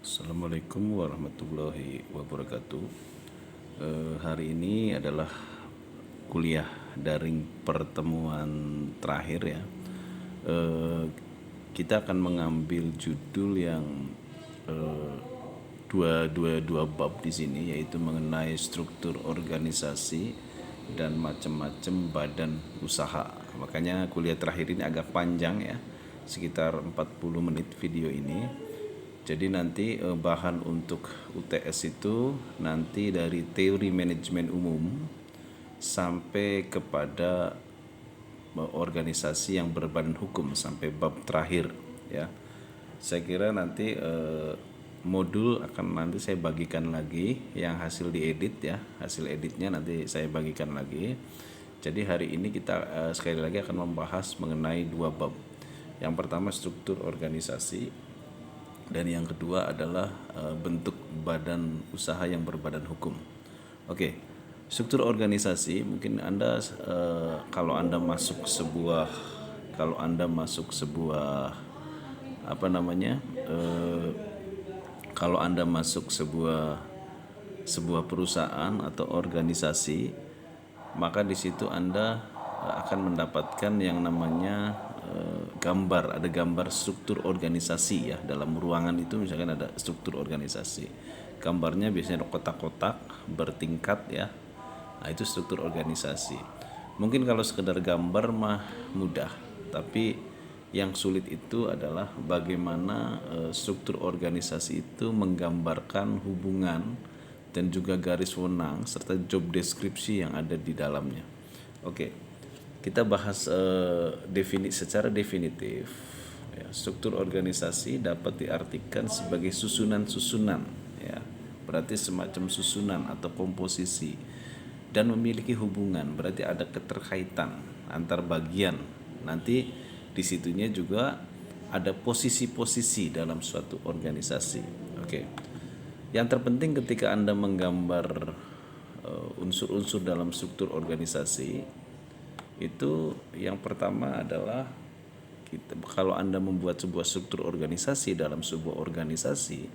Assalamualaikum warahmatullahi wabarakatuh. Hari ini adalah kuliah daring pertemuan terakhir ya. Eh, kita akan mengambil judul yang eh, dua bab di sini, yaitu mengenai struktur organisasi dan macam-macam badan usaha. Makanya kuliah terakhir ini agak panjang ya, sekitar 40 menit video ini. Jadi nanti bahan untuk UTS itu nanti dari teori manajemen umum sampai kepada organisasi yang berbadan hukum sampai bab terakhir ya. Saya kira nanti modul akan nanti saya bagikan lagi yang hasil diedit ya, hasil editnya nanti saya bagikan lagi. Jadi hari ini kita sekali lagi akan membahas mengenai dua bab. Yang pertama struktur organisasi, dan yang kedua adalah bentuk badan usaha yang berbadan hukum. Oke, struktur organisasi mungkin Anda kalau Anda masuk sebuah apa namanya kalau Anda masuk sebuah perusahaan atau organisasi, maka di situ Anda akan mendapatkan yang namanya gambar, ada gambar struktur organisasi ya. Dalam ruangan itu misalkan ada struktur organisasi. Gambarnya biasanya kotak-kotak bertingkat ya. Nah, itu struktur organisasi. Mungkin kalau sekedar gambar mah mudah, tapi yang sulit itu adalah bagaimana struktur organisasi itu menggambarkan hubungan dan juga garis wenang serta job deskripsi yang ada di dalamnya. Oke, kita bahas secara definitif. Ya, struktur organisasi dapat diartikan sebagai susunan-susunan, ya, berarti semacam susunan atau komposisi, dan memiliki hubungan, berarti ada keterkaitan antar bagian. Nanti disitunya juga ada posisi-posisi dalam suatu organisasi. Oke. Yang terpenting ketika Anda menggambar unsur-unsur dalam struktur organisasi, itu yang pertama adalah kalau Anda membuat sebuah struktur organisasi dalam sebuah organisasi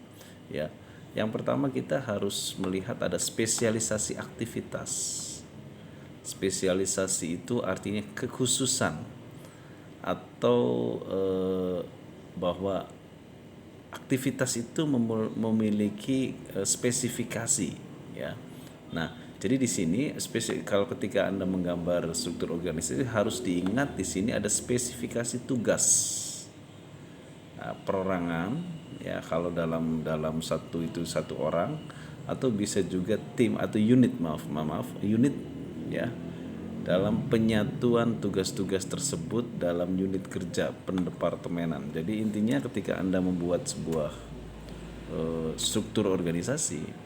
ya, yang pertama kita harus melihat ada spesialisasi aktivitas. Spesialisasi itu artinya kekhususan atau bahwa aktivitas itu memiliki spesifikasi ya. Nah, jadi di sini kalau ketika Anda menggambar struktur organisasi harus diingat di sini ada spesifikasi tugas. Nah, perorangan ya, kalau dalam satu orang, atau bisa juga tim atau unit, unit ya, dalam penyatuan tugas-tugas tersebut dalam unit kerja pendepartemenan. Jadi intinya ketika Anda membuat sebuah struktur organisasi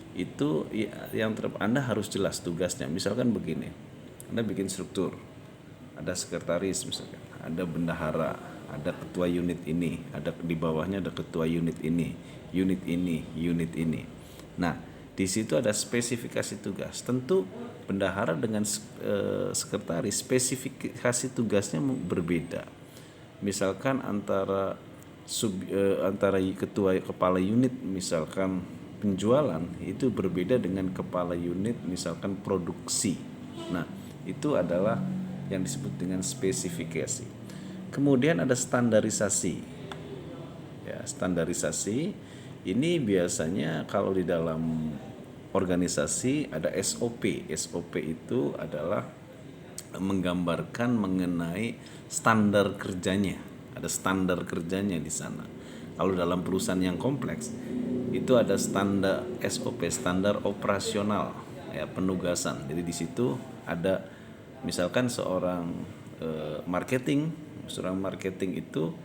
itu Anda harus jelas tugasnya. Misalkan begini, Anda bikin struktur, ada sekretaris misalkan, ada bendahara, ada ketua unit ini, ada di bawahnya ada ketua unit ini, unit ini, unit ini. Nah, di situ ada spesifikasi tugas. Tentu bendahara dengan sekretaris spesifikasi tugasnya berbeda. Misalkan antara kepala unit misalkan penjualan itu berbeda dengan kepala unit misalkan produksi. Nah, itu adalah yang disebut dengan spesifikasi. Kemudian ada standarisasi. Ya, standarisasi ini biasanya kalau di dalam organisasi ada SOP. SOP itu adalah menggambarkan mengenai standar kerjanya. Ada standar kerjanya di sana. Kalau dalam perusahaan yang kompleks itu ada standar SOP, standar operasional ya, penugasan. Jadi di situ ada misalkan seorang marketing itu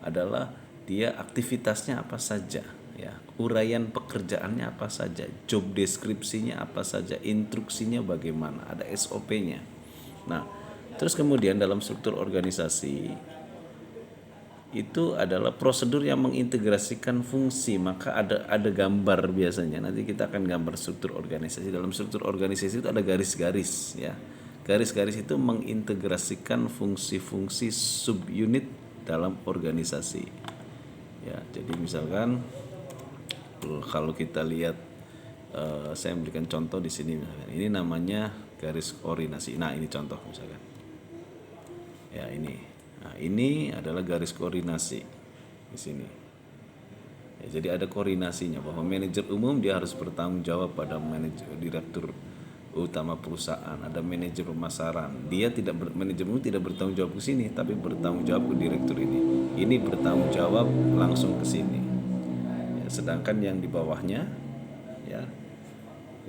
adalah dia aktivitasnya apa saja ya, uraian pekerjaannya apa saja, job deskripsinya apa saja, instruksinya bagaimana, ada SOP-nya. Nah, terus kemudian dalam struktur organisasi itu adalah prosedur yang mengintegrasikan fungsi, maka ada gambar biasanya. Nanti kita akan gambar struktur organisasi. Dalam struktur organisasi itu ada garis-garis ya. Garis-garis itu mengintegrasikan fungsi-fungsi subunit dalam organisasi. Ya, jadi misalkan kalau kita lihat, saya memberikan contoh di sini misalkan. Ini namanya garis koordinasi. Nah, ini contoh misalkan. Ya, ini. Nah, ini adalah garis koordinasi di sini. Ya, jadi ada koordinasinya bahwa manajer umum dia harus bertanggung jawab pada direktur utama perusahaan, ada manajer pemasaran. Dia manajer umum tidak bertanggung jawab ke sini, tapi bertanggung jawab ke direktur ini. Ini bertanggung jawab langsung ke sini. Ya, sedangkan yang di bawahnya, ya,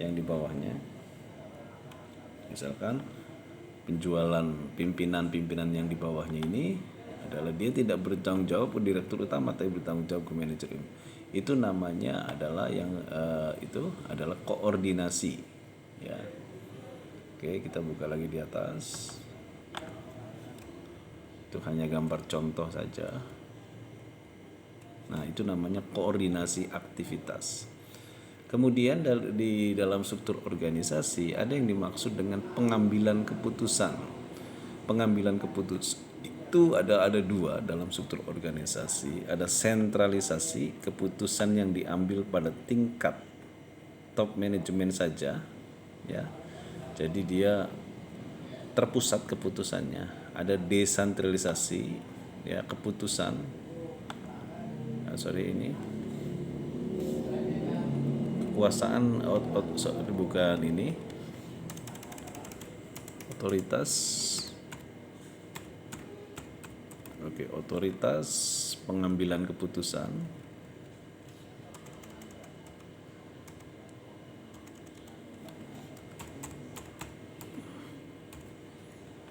yang di bawahnya, misalkan penjualan pimpinan yang di bawahnya ini adalah dia tidak bertanggung jawab ke direktur utama, tapi bertanggung jawab ke manajer umum. Itu namanya adalah itu adalah koordinasi, ya. Oke, kita buka lagi di atas. Itu hanya gambar contoh saja. Nah, itu namanya koordinasi aktivitas. Kemudian di dalam struktur organisasi ada yang dimaksud dengan pengambilan keputusan. Pengambilan keputusan itu ada dua dalam struktur organisasi. Ada sentralisasi, keputusan yang diambil pada tingkat top manajemen saja, ya. Jadi dia terpusat keputusannya. Ada desentralisasi, ya, keputusan. Ini kekuasaan bukan ini otoritas. Oke, otoritas pengambilan keputusan.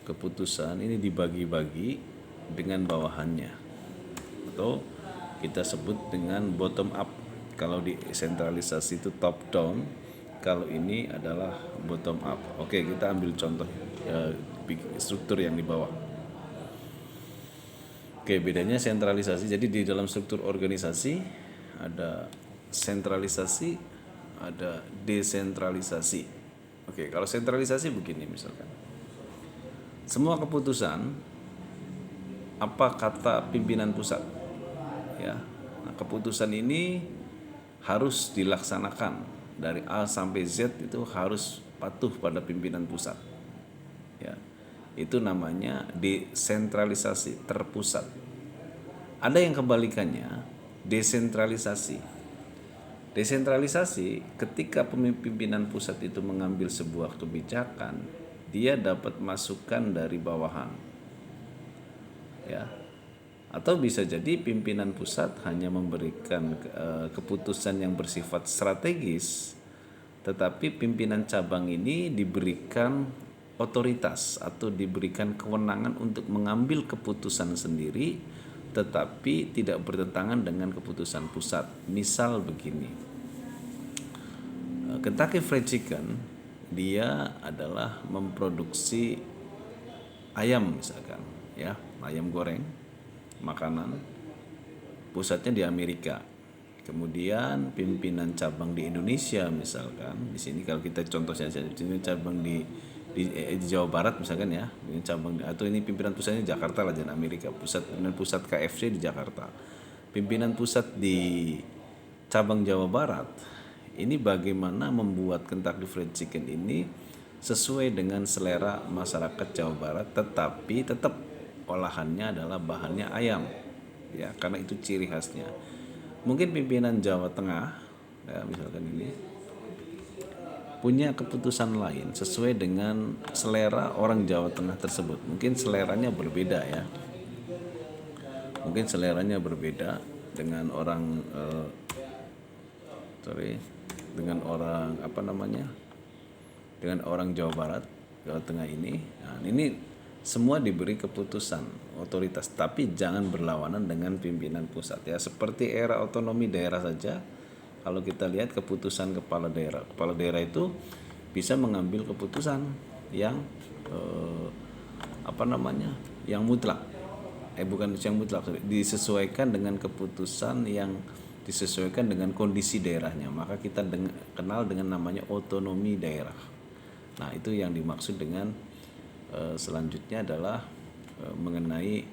Keputusan ini dibagi-bagi dengan bawahannya, atau kita sebut dengan bottom up. Kalau di sentralisasi itu top down, kalau ini adalah bottom up. Oke, kita ambil contoh struktur yang di bawah. Oke, bedanya sentralisasi. Jadi di dalam struktur organisasi ada sentralisasi, ada desentralisasi. Oke, kalau sentralisasi begini misalkan. Semua keputusan apa kata pimpinan pusat, ya. Nah, keputusan ini harus dilaksanakan dari A sampai Z, itu harus patuh pada pimpinan pusat, ya. Itu namanya desentralisasi, terpusat. Ada yang kebalikannya, desentralisasi. Desentralisasi ketika pimpinan pusat itu mengambil sebuah kebijakan, dia dapat masukan dari bawahan, ya. Atau bisa jadi pimpinan pusat hanya memberikan keputusan yang bersifat strategis, tetapi pimpinan cabang ini diberikan otoritas atau diberikan kewenangan untuk mengambil keputusan sendiri, tetapi tidak bertentangan dengan keputusan pusat. Misal begini, Kentucky Fried Chicken dia adalah memproduksi ayam misalkan, ya, ayam goreng, makanan, pusatnya di Amerika. Kemudian pimpinan cabang di Indonesia misalkan, di sini kalau kita contoh saja, ini cabang di Jawa Barat misalkan, ya, ini cabang, atau ini pimpinan pusatnya Jakarta lah, dan Amerika, pusat KFC di Jakarta. Pimpinan pusat di cabang Jawa Barat ini bagaimana membuat Kentucky Fried Chicken ini sesuai dengan selera masyarakat Jawa Barat, tetapi tetap olahannya adalah bahannya ayam, ya, karena itu ciri khasnya. Mungkin pimpinan Jawa Tengah, ya, misalkan ini punya keputusan lain sesuai dengan selera orang Jawa Tengah tersebut. Mungkin seleranya berbeda, ya. Mungkin seleranya berbeda dengan orang dengan orang Jawa Barat, Jawa Tengah ini. Nah, ini semua diberi keputusan otoritas, tapi jangan berlawanan dengan pimpinan pusat, ya. Seperti era otonomi daerah saja, kalau kita lihat keputusan kepala daerah itu bisa mengambil keputusan yang yang mutlak, bukan yang mutlak, disesuaikan dengan keputusan yang disesuaikan dengan kondisi daerahnya, maka kita kenal dengan namanya otonomi daerah. Nah, itu yang dimaksud dengan selanjutnya adalah mengenai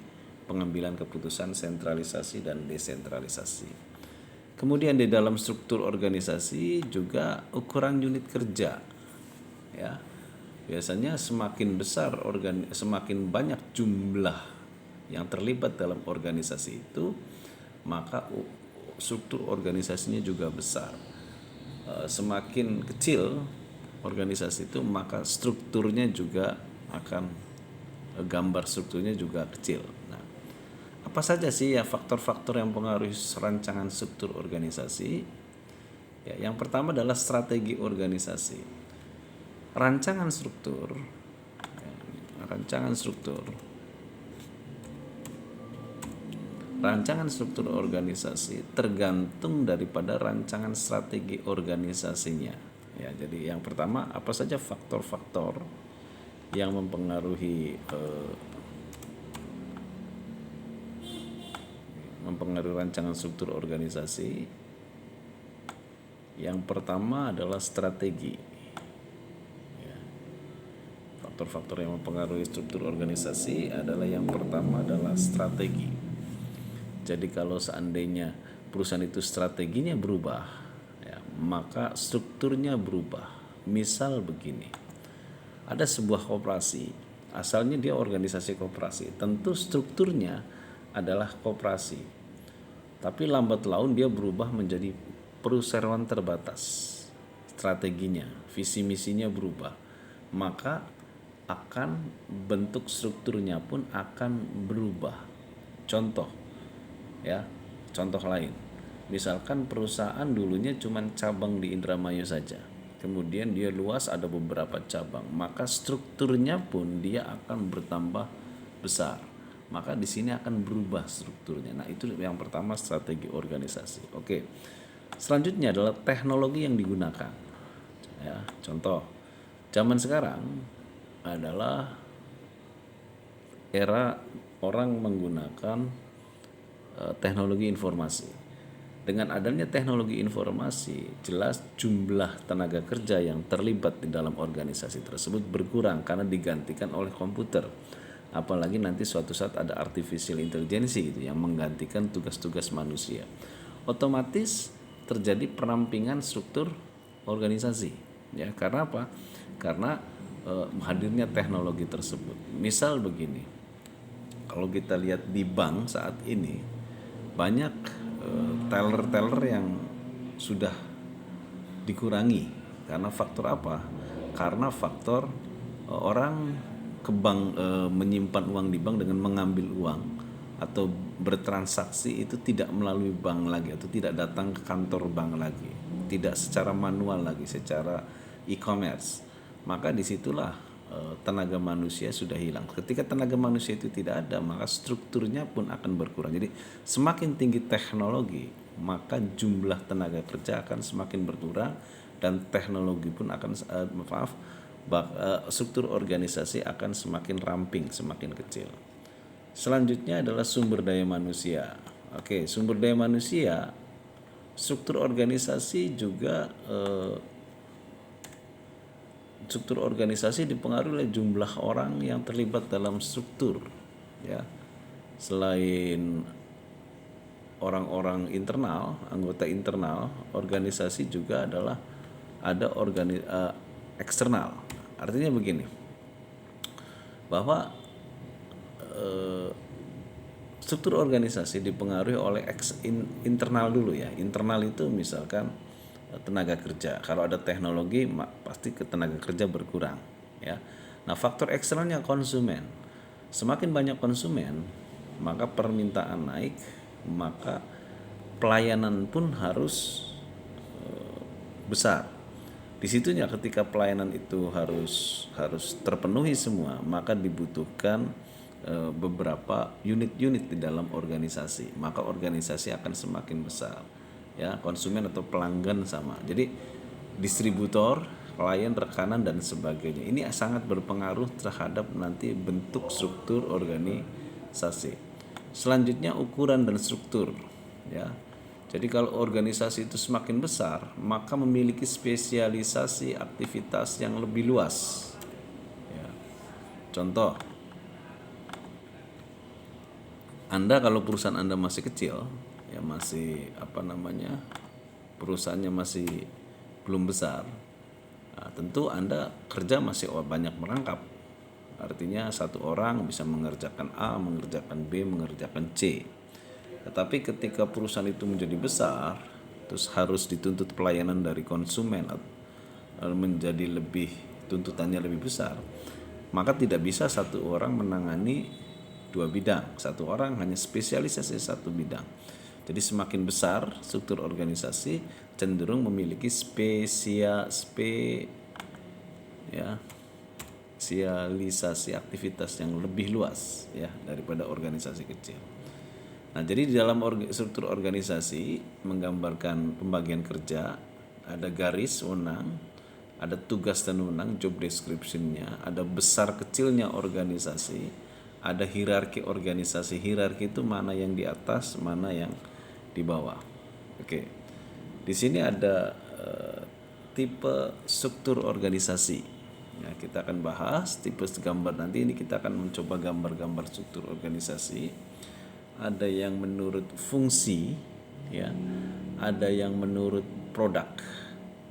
pengambilan keputusan sentralisasi dan desentralisasi. Kemudian di dalam struktur organisasi juga ukuran unit kerja, ya. Biasanya semakin besar semakin banyak jumlah yang terlibat dalam organisasi itu, maka struktur organisasinya juga besar. Semakin kecil organisasi itu, maka strukturnya juga akan gambar strukturnya juga kecil. Nah, apa saja sih ya faktor-faktor yang mempengaruhi rancangan struktur organisasi? Ya, yang pertama adalah strategi organisasi. Rancangan struktur, rancangan struktur, rancangan struktur organisasi tergantung daripada rancangan strategi organisasinya. Ya, jadi yang pertama apa saja faktor-faktor yang mempengaruhi rancangan struktur organisasi. Yang pertama adalah strategi. Faktor-faktor yang mempengaruhi struktur organisasi adalah yang pertama adalah strategi. Jadi kalau seandainya perusahaan itu strateginya berubah, ya, maka strukturnya berubah. Misal begini, ada sebuah koperasi, asalnya dia organisasi koperasi, tentu strukturnya adalah koperasi. Tapi lambat laun dia berubah menjadi perusahaan terbatas. Strateginya, visi misinya berubah. Maka akan bentuk strukturnya pun akan berubah. Contoh, ya, contoh lain. Misalkan perusahaan dulunya cuma cabang di Indramayu saja. Kemudian dia luas, ada beberapa cabang, maka strukturnya pun dia akan bertambah besar. Maka di sini akan berubah strukturnya. Nah, itu yang pertama, strategi organisasi. Oke. Selanjutnya adalah teknologi yang digunakan. Ya, contoh, zaman sekarang adalah era orang menggunakan teknologi informasi. Dengan adanya teknologi informasi, jelas jumlah tenaga kerja yang terlibat di dalam organisasi tersebut berkurang karena digantikan oleh komputer. Apalagi nanti suatu saat ada artificial intelligence gitu yang menggantikan tugas-tugas manusia. Otomatis terjadi perampingan struktur organisasi. Ya, karena apa? Karena hadirnya teknologi tersebut. Misal begini, kalau kita lihat di bank saat ini banyak teller-teller yang sudah dikurangi. Karena faktor apa? Karena faktor orang ke bank, menyimpan uang di bank dengan mengambil uang atau bertransaksi itu tidak melalui bank lagi atau tidak datang ke kantor bank lagi, tidak secara manual lagi, secara e-commerce. Maka disitulah tenaga manusia sudah hilang. Ketika tenaga manusia itu tidak ada, maka strukturnya pun akan berkurang. Jadi semakin tinggi teknologi, maka jumlah tenaga kerja akan semakin berkurang dan teknologi pun akan struktur organisasi akan semakin ramping, semakin kecil. Selanjutnya adalah sumber daya manusia. Oke, sumber daya manusia, struktur organisasi juga struktur organisasi dipengaruhi oleh jumlah orang yang terlibat dalam struktur, ya. Selain orang-orang internal, anggota internal, organisasi juga adalah ada eksternal. Artinya begini, bahwa struktur organisasi dipengaruhi oleh internal dulu ya. Internal itu misalkan tenaga kerja. Kalau ada teknologi pasti tenaga kerja berkurang, ya. Nah, faktor eksternalnya konsumen. Semakin banyak konsumen, maka permintaan naik, maka pelayanan pun harus besar. Disitunya ketika pelayanan itu harus terpenuhi semua, maka dibutuhkan beberapa unit-unit di dalam organisasi. Maka organisasi akan semakin besar. Ya, konsumen atau pelanggan sama. Jadi distributor, klien, rekanan dan sebagainya. Ini sangat berpengaruh terhadap nanti bentuk struktur organisasi. Selanjutnya ukuran dan struktur, ya. Jadi kalau organisasi itu semakin besar, maka memiliki spesialisasi aktivitas yang lebih luas. Ya. Contoh, Anda kalau perusahaan Anda masih kecil, ya masih perusahaannya masih belum besar, nah, tentu Anda kerja masih banyak merangkap. Artinya satu orang bisa mengerjakan A, mengerjakan B, mengerjakan C. Tetapi ketika perusahaan itu menjadi besar, terus harus dituntut pelayanan dari konsumen menjadi lebih, tuntutannya lebih besar, maka tidak bisa satu orang menangani dua bidang. Satu orang hanya spesialisasi satu bidang. Jadi semakin besar struktur organisasi, cenderung memiliki spesialisasi aktivitas yang lebih luas ya daripada organisasi kecil. Nah, jadi di dalam struktur organisasi menggambarkan pembagian kerja, ada garis wewenang, ada tugas dan wewenang, job description-nya, ada besar kecilnya organisasi, ada hierarki organisasi. Hierarki itu mana yang di atas, mana yang di bawah. Oke. Di sini ada tipe struktur organisasi. Ya, kita akan bahas tipe gambar nanti. Ini kita akan mencoba gambar-gambar struktur organisasi. Ada yang menurut fungsi, ya, ada yang menurut produk,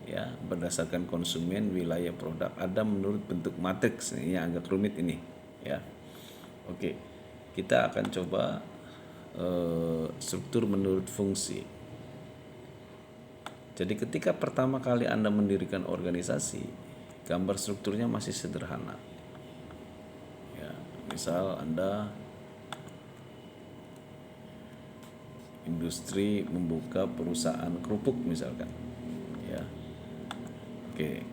ya, berdasarkan konsumen, wilayah, produk. Ada menurut bentuk matriks, ini yang agak rumit ini, ya. Oke, kita akan coba struktur menurut fungsi. Jadi ketika pertama kali Anda mendirikan organisasi, gambar strukturnya masih sederhana. Ya, misal Anda industri membuka perusahaan kerupuk misalkan, ya, oke,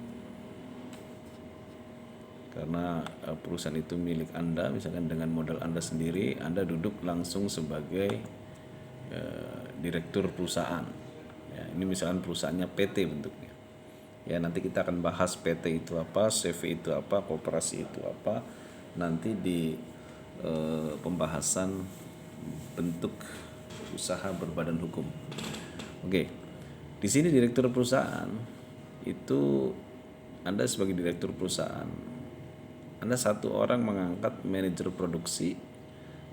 karena perusahaan itu milik Anda, misalkan dengan modal Anda sendiri, Anda duduk langsung sebagai direktur perusahaan. Ya, ini misalkan perusahaannya PT bentuknya. Ya, nanti kita akan bahas PT itu apa, CV itu apa, koperasi itu apa, nanti di pembahasan bentuk usaha berbadan hukum. Oke. Di sini direktur perusahaan itu, Anda sebagai direktur perusahaan, Anda satu orang mengangkat manajer produksi,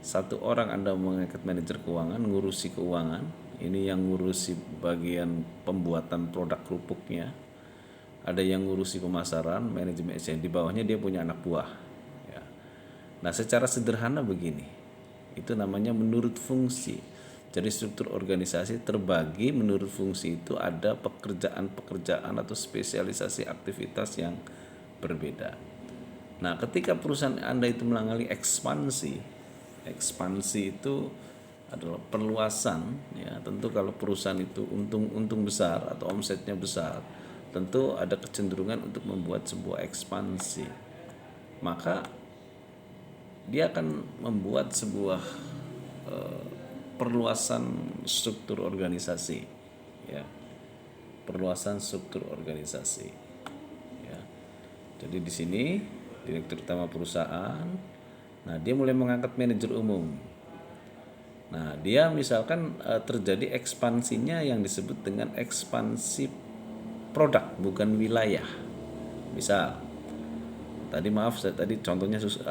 satu orang Anda mengangkat manajer keuangan, ngurusi keuangan. Ini yang ngurusi bagian pembuatan produk kerupuknya. Ada yang ngurusi pemasaran, manajemen SDM. Di bawahnya dia punya anak buah. Ya. Nah, secara sederhana begini, itu namanya menurut fungsi. Jadi struktur organisasi terbagi menurut fungsi, itu ada pekerjaan-pekerjaan atau spesialisasi aktivitas yang berbeda. Nah, ketika perusahaan Anda itu mengalami ekspansi itu adalah perluasan, ya. Tentu kalau perusahaan itu untung besar atau omsetnya besar, tentu ada kecenderungan untuk membuat sebuah ekspansi. Maka dia akan membuat sebuah perluasan struktur organisasi, ya, perluasan struktur organisasi, ya. Jadi di sini direktur utama perusahaan, nah dia mulai mengangkat manajer umum. Nah, dia misalkan terjadi ekspansinya yang disebut dengan ekspansi produk, bukan wilayah. Misal tadi tadi contohnya susu,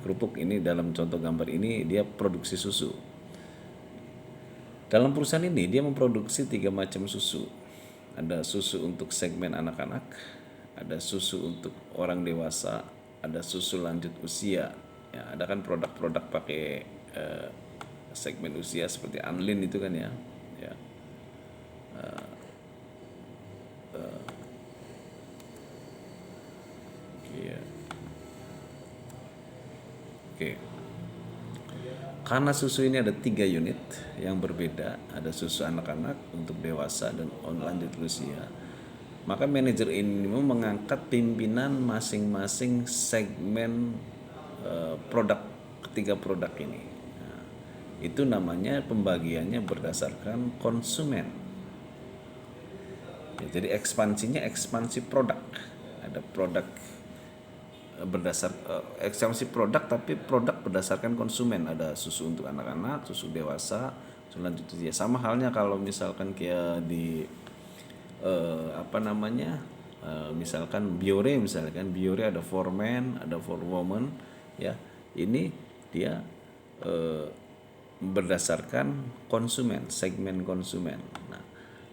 kerupuk. Ini dalam contoh gambar ini dia produksi susu. Dalam perusahaan ini dia memproduksi 3 macam susu. Ada susu untuk segmen anak-anak, ada susu untuk orang dewasa, ada susu lanjut usia. Ya, ada kan produk-produk pakai segmen usia seperti Anlin itu kan, ya. Ya. Iya. Oke. Karena susu ini ada 3 unit yang berbeda, ada susu anak-anak, untuk dewasa, dan lanjut usia, maka manajer ini mengangkat pimpinan masing-masing segmen produk, ketiga produk ini. Nah, itu namanya pembagiannya berdasarkan konsumen. Ya, jadi ekspansinya ekspansi produk, ada produk ekspansi produk, tapi produk berdasarkan konsumen. Ada susu untuk anak-anak, susu dewasa, selanjutnya. Sama halnya kalau misalkan kayak di misalkan Biore, ada for men, ada for women, ya. Ini dia berdasarkan konsumen, segmen konsumen. Nah,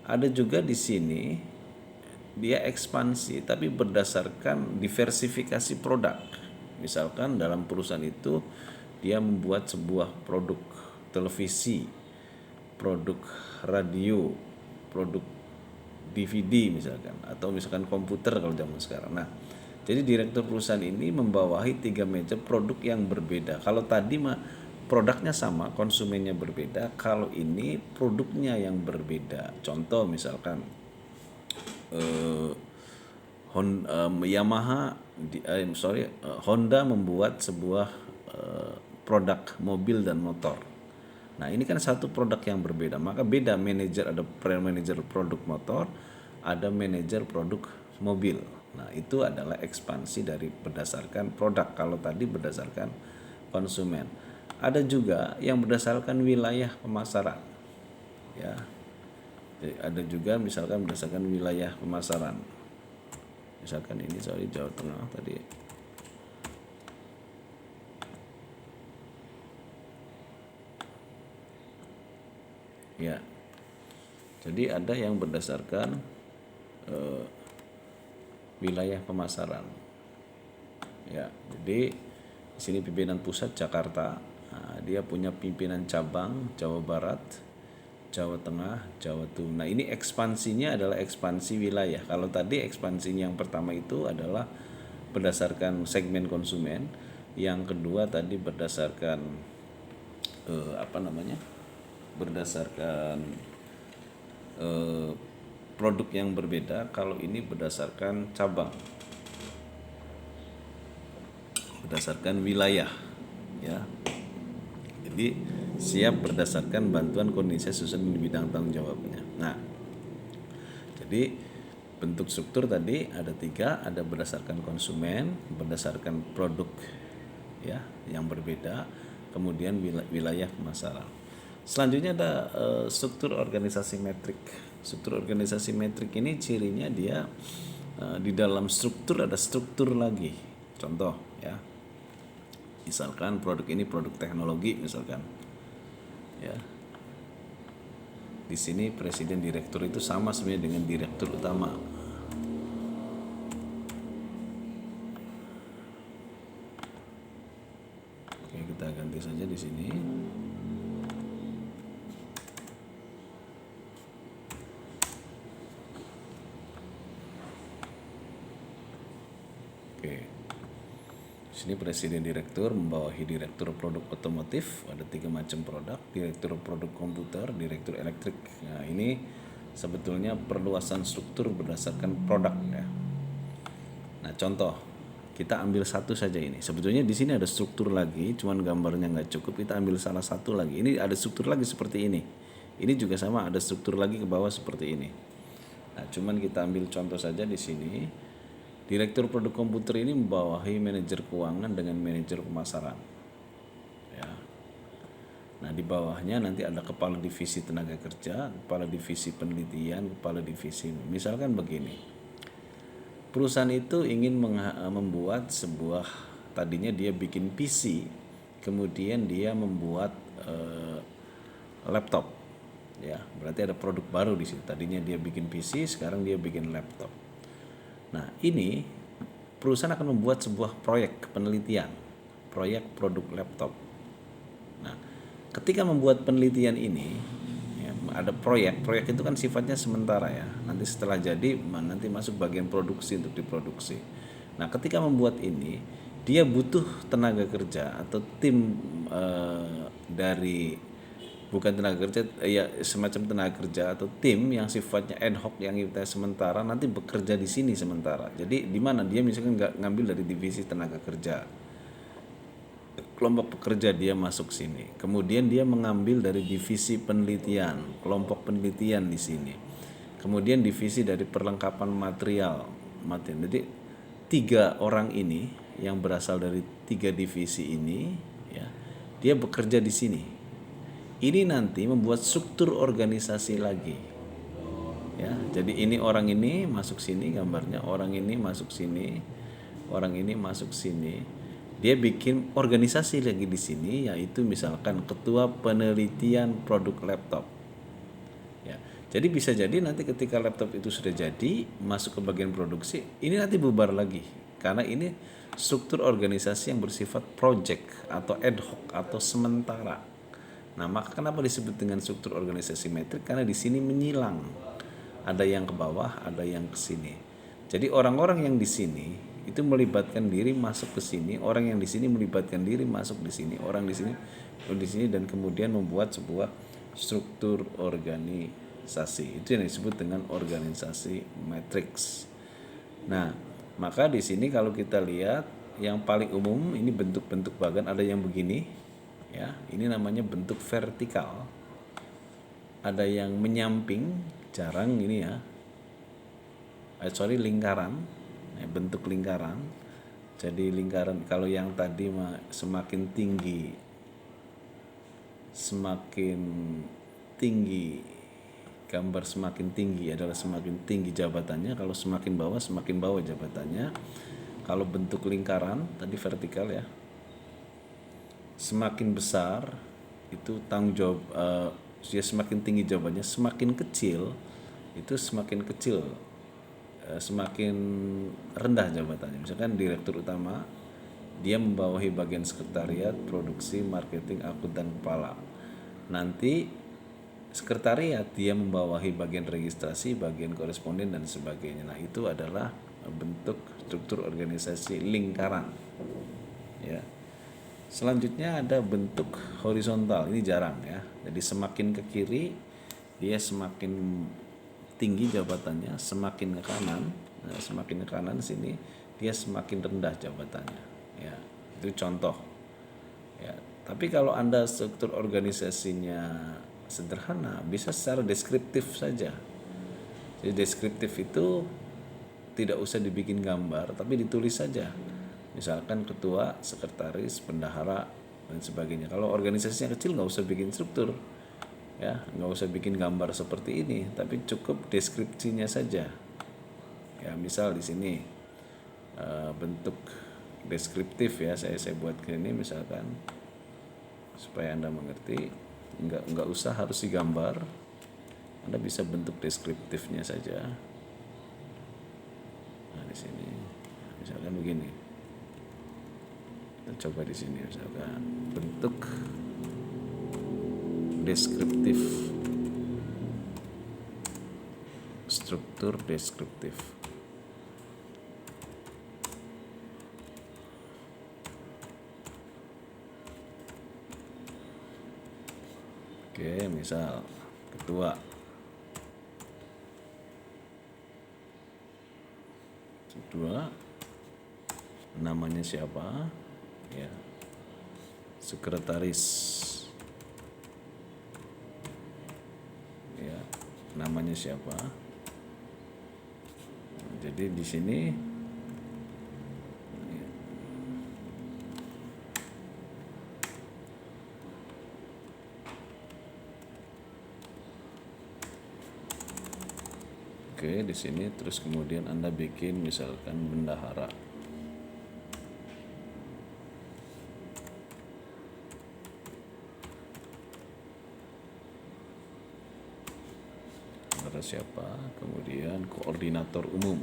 ada juga di sini dia ekspansi tapi berdasarkan diversifikasi produk. Misalkan dalam perusahaan itu dia membuat sebuah produk televisi, produk radio, produk DVD misalkan, atau misalkan komputer kalau zaman sekarang. Nah, jadi direktur perusahaan ini membawahi 3 meja produk yang berbeda. Kalau tadi mah produknya sama, konsumennya berbeda. Kalau ini produknya yang berbeda. Contoh misalkan eh, Yamaha, Honda membuat sebuah produk mobil dan motor. Nah, ini kan satu produk yang berbeda, maka beda manajer, ada manajer produk motor, ada manajer produk mobil. Nah, itu adalah ekspansi dari berdasarkan produk. Kalau tadi berdasarkan konsumen. Ada juga yang berdasarkan wilayah pemasaran. Ya. Jadi ada juga misalkan berdasarkan wilayah pemasaran. Misalkan ini Jawa Tengah tadi. Ya. Jadi ada yang berdasarkan wilayah pemasaran. Ya, jadi di sini pimpinan pusat Jakarta, nah, dia punya pimpinan cabang Jawa Barat, Jawa Tengah, Jawa Timur. Nah, ini ekspansinya adalah ekspansi wilayah. Kalau tadi ekspansinya yang pertama itu adalah berdasarkan segmen konsumen, yang kedua tadi berdasarkan berdasarkan produk yang berbeda. Kalau ini berdasarkan cabang, berdasarkan wilayah, ya. Jadi siap berdasarkan bantuan kondisi sesuai di bidang tanggung jawabnya. Nah, jadi bentuk struktur tadi ada 3, ada berdasarkan konsumen, berdasarkan produk, ya, yang berbeda, kemudian wilayah pemasaran. Selanjutnya ada struktur organisasi metrik. Struktur organisasi metrik ini cirinya dia di dalam struktur ada struktur lagi. Contoh, ya, misalkan produk ini produk teknologi misalkan, ya. Di sini presiden direktur itu sama sebenarnya dengan direktur utama. Oke, kita ganti saja di sini. Oke. Di sini presiden direktur membawahi direktur produk otomotif, ada 3 macam produk, direktur produk komputer, direktur elektrik. Nah, ini sebetulnya perluasan struktur berdasarkan produk, ya. Nah, contoh kita ambil satu saja ini. Sebetulnya di sini ada struktur lagi, cuman gambarnya nggak cukup. Kita ambil salah satu lagi. Ini ada struktur lagi seperti ini. Ini juga sama, ada struktur lagi ke bawah seperti ini. Nah, cuman kita ambil contoh saja di sini. Direktur produk komputer ini membawahi manajer keuangan dengan manajer pemasaran. Ya. Nah, di bawahnya nanti ada kepala divisi tenaga kerja, kepala divisi penelitian, kepala divisi. Misalkan begini. Perusahaan itu ingin membuat sebuah, tadinya dia bikin PC, kemudian dia membuat laptop. Ya, berarti ada produk baru di situ. Tadinya dia bikin PC, sekarang dia bikin laptop. Nah, ini perusahaan akan membuat sebuah proyek penelitian, proyek produk laptop. Nah, ketika membuat penelitian ini, ya, ada proyek itu kan sifatnya sementara, ya. Nanti setelah jadi, nanti masuk bagian produksi untuk diproduksi. Nah, ketika membuat ini, dia butuh tenaga kerja atau tim dari bukan tenaga kerja, ya semacam tenaga kerja atau tim yang sifatnya ad hoc, yang kita sementara nanti bekerja di sini sementara. Jadi di mana dia misalkan nggak ngambil dari divisi tenaga kerja, kelompok pekerja dia masuk sini, kemudian dia mengambil dari divisi penelitian, kelompok penelitian di sini, kemudian divisi dari perlengkapan material. Jadi 3 orang ini yang berasal dari 3 divisi ini, ya, dia bekerja di sini. Ini nanti membuat struktur organisasi lagi, ya. Jadi ini orang ini masuk sini gambarnya, orang ini masuk sini, orang ini masuk sini. Dia bikin organisasi lagi di sini, yaitu misalkan ketua penelitian produk laptop. Ya. Jadi bisa jadi nanti ketika laptop itu sudah jadi, masuk ke bagian produksi, ini nanti bubar lagi. Karena ini struktur organisasi yang bersifat project atau ad hoc atau sementara. Nah, maka kenapa disebut dengan struktur organisasi metrik? Karena di sini menyilang. Ada yang ke bawah, ada yang ke sini. Jadi orang-orang yang di sini itu melibatkan diri masuk ke sini, orang yang di sini melibatkan diri masuk di sini, orang di sini dan kemudian membuat sebuah struktur organisasi. Itu yang disebut dengan organisasi matriks. Nah, maka di sini kalau kita lihat yang paling umum ini bentuk-bentuk bagan ada yang begini, ya. Ini namanya bentuk vertikal. Ada yang menyamping, jarang ini ya. Lingkaran, bentuk lingkaran. Jadi lingkaran kalau yang tadi semakin tinggi gambar semakin tinggi adalah semakin tinggi jabatannya, kalau semakin bawah jabatannya. Kalau bentuk lingkaran tadi vertikal ya, semakin besar itu tanggung jawab, dia semakin tinggi jawabannya, semakin kecil itu semakin rendah jabatannya. Misalkan direktur utama, dia membawahi bagian sekretariat, produksi, marketing, akuntan, kepala. Nanti sekretariat dia membawahi bagian registrasi, bagian koresponden dan sebagainya. Nah, itu adalah bentuk struktur organisasi lingkaran. Ya. Selanjutnya ada bentuk horizontal. Ini jarang ya. Jadi semakin ke kiri dia semakin tinggi jabatannya, semakin ke kanan sini dia semakin rendah jabatannya. Ya, itu contoh. Ya, tapi kalau Anda struktur organisasinya sederhana, bisa secara deskriptif saja. Jadi deskriptif itu tidak usah dibikin gambar, tapi ditulis saja. Misalkan ketua, sekretaris, bendahara dan sebagainya. Kalau organisasinya kecil nggak usah bikin struktur, ya nggak usah bikin gambar seperti ini, tapi cukup deskripsinya saja. Ya misal di sini bentuk deskriptif ya, saya buat gini misalkan supaya Anda mengerti, nggak usah harus digambar, Anda bisa bentuk deskriptifnya saja. Nah di sini misalkan begini, kita coba di sini misalkan bentuk deskriptif, struktur deskriptif. Oke, misal ketua, namanya siapa? Ya, sekretaris. Ya, namanya siapa? Jadi di sini di sini terus kemudian Anda bikin misalkan bendahara. Bendahara siapa? Kemudian koordinator umum.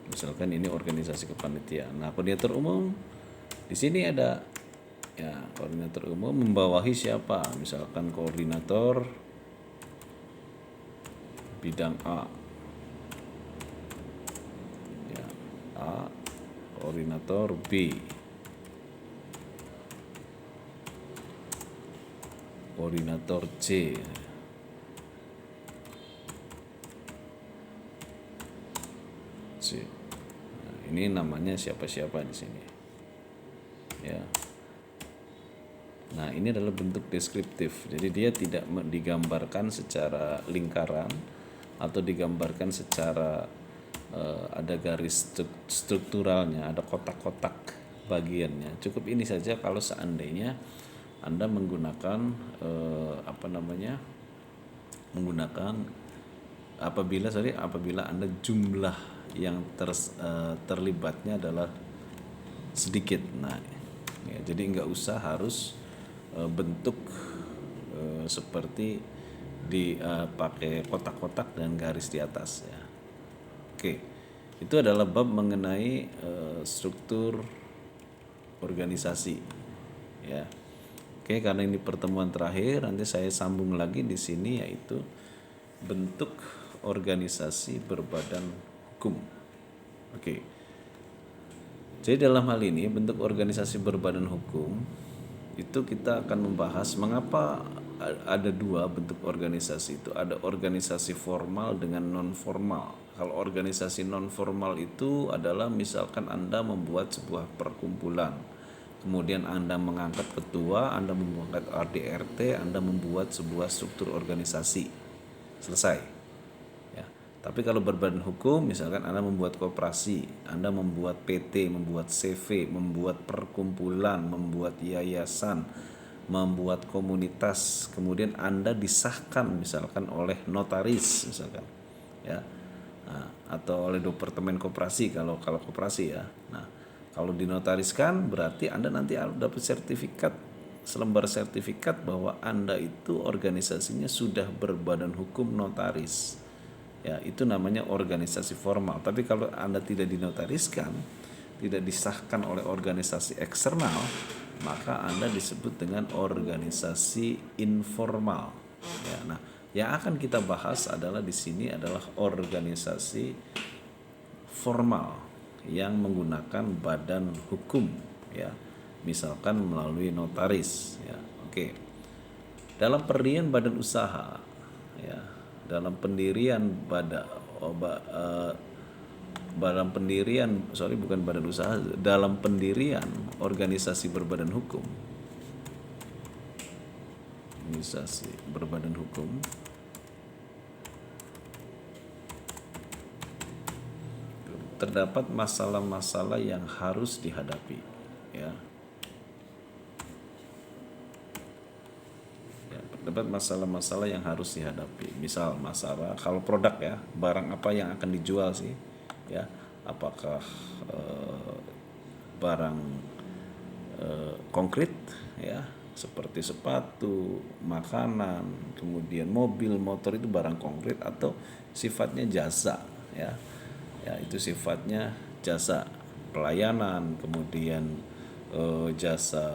Misalkan ini organisasi kepanitiaan. Nah, koordinator umum di sini ada ya, koordinator umum membawahi siapa? Misalkan koordinator bidang A. Ya, A, koordinator B. Koordinator C. Nah, ini namanya siapa-siapa di sini. Ya. Nah, ini adalah bentuk deskriptif. Jadi dia tidak digambarkan secara lingkaran atau digambarkan secara ada garis strukturalnya, ada kotak-kotak bagiannya. Cukup ini saja kalau seandainya Anda menggunakan apabila Anda yang terlibatnya adalah sedikit. Nah, ya, jadi nggak usah harus bentuk seperti pakai kotak-kotak dan garis di atas ya. Oke, itu adalah bab mengenai struktur organisasi ya. Oke, karena ini pertemuan terakhir, nanti saya sambung lagi di sini yaitu bentuk organisasi berbadan hukum. Oke. Jadi dalam hal ini bentuk organisasi berbadan hukum itu kita akan membahas mengapa ada dua bentuk organisasi itu. Ada organisasi formal dengan non formal. Kalau organisasi non formal itu adalah misalkan Anda membuat sebuah perkumpulan, kemudian Anda mengangkat ketua, Anda mengangkat RDRT, Anda membuat sebuah struktur organisasi, selesai ya. Tapi kalau berbadan hukum, misalkan Anda membuat koperasi, Anda membuat PT, membuat CV, membuat perkumpulan, membuat yayasan, membuat komunitas, kemudian Anda disahkan misalkan oleh notaris misalkan ya. Nah, atau oleh departemen koperasi kalau koperasi ya. Nah, kalau dinotariskan berarti Anda nanti harus dapat sertifikat, selembar sertifikat bahwa Anda itu organisasinya sudah berbadan hukum notaris. Ya, itu namanya organisasi formal. Tapi kalau Anda tidak dinotariskan, tidak disahkan oleh organisasi eksternal, maka Anda disebut dengan organisasi informal. Ya, nah, yang akan kita bahas adalah di sini adalah organisasi formal yang menggunakan badan hukum ya. Misalkan melalui notaris ya. Oke. Dalam pendirian badan usaha ya, dalam pendirian dalam pendirian bukan badan usaha, dalam pendirian organisasi berbadan hukum, organisasi berbadan hukum terdapat masalah-masalah yang harus dihadapi ya. Terdapat masalah-masalah yang harus dihadapi. Misal masalah kalau produk ya, barang apa yang akan dijual sih ya, apakah barang konkret ya seperti sepatu, makanan, kemudian mobil, motor, itu barang konkret atau sifatnya jasa ya. Ya, itu sifatnya jasa pelayanan, kemudian jasa